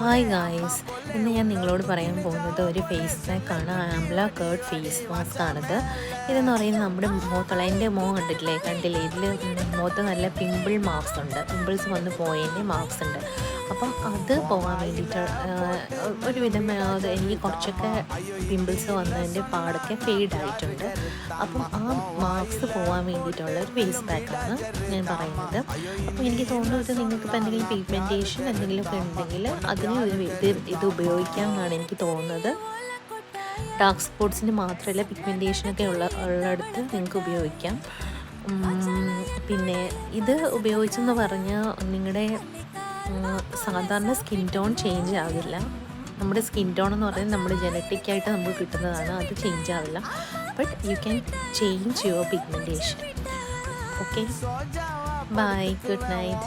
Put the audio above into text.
Hi guys, ഇന്ന് ഞാൻ നിങ്ങളോട് പറയാൻ പോകുന്നത് ഒരു ഫേസ് പാക്കാണ്. ആംല കേർഡ് ഫേസ് മാസ്ക് ആണിത്. ഇതെന്ന് പറയുന്നത് നമ്മുടെ മുഖത്തുള്ള എൻ്റെ മുഖം കണ്ടില്ലേ ഇതിൽ മുഖത്ത് നല്ല പിമ്പിൾസ് വന്ന് പോയതിൻ്റെ മാർക്സ് ഉണ്ട്. അപ്പം അത് പോകാൻ വേണ്ടിയിട്ട് ഒരുവിധം അത് എനിക്ക് കുറച്ചൊക്കെ പിമ്പിൾസ് വന്നതിൻ്റെ പാടൊക്കെ ഫെയ്ഡായിട്ടുണ്ട്. അപ്പം ആ മാർക്സ് പോകാൻ വേണ്ടിയിട്ടുള്ള ഒരു ഫേസ് പാക്കാണ് ഞാൻ പറയുന്നത്. അപ്പോൾ എനിക്ക് തോന്നുന്നത് നിങ്ങൾക്കിപ്പോൾ എന്തെങ്കിലും പിഗ്മെൻറ്റേഷൻ എന്തെങ്കിലുമൊക്കെ ഉണ്ടെങ്കിൽ അതിന് ഇത് ഉപയോഗിക്കാമെന്നാണ് എനിക്ക് തോന്നുന്നത്. ഡാർക്ക് സ്പോട്ട്സിന് മാത്രമല്ല, പിഗ്മെൻറ്റേഷനൊക്കെ ഉള്ളിടത്ത് നിങ്ങൾക്ക് ഉപയോഗിക്കാം. പിന്നെ ഇത് ഉപയോഗിച്ചെന്ന് പറഞ്ഞാൽ നിങ്ങളുടെ സാധാരണ സ്കിൻ ടോൺ ചേഞ്ച് ആവില്ല. നമ്മുടെ സ്കിൻ ടോൺ എന്ന് പറയുന്നത് നമ്മുടെ ജനറ്റിക്കായിട്ട് നമുക്ക് കിട്ടുന്നതാണ്, അത് ചേഞ്ച് ആവില്ല. But you can change your pigmentation. Okay, bye, good night.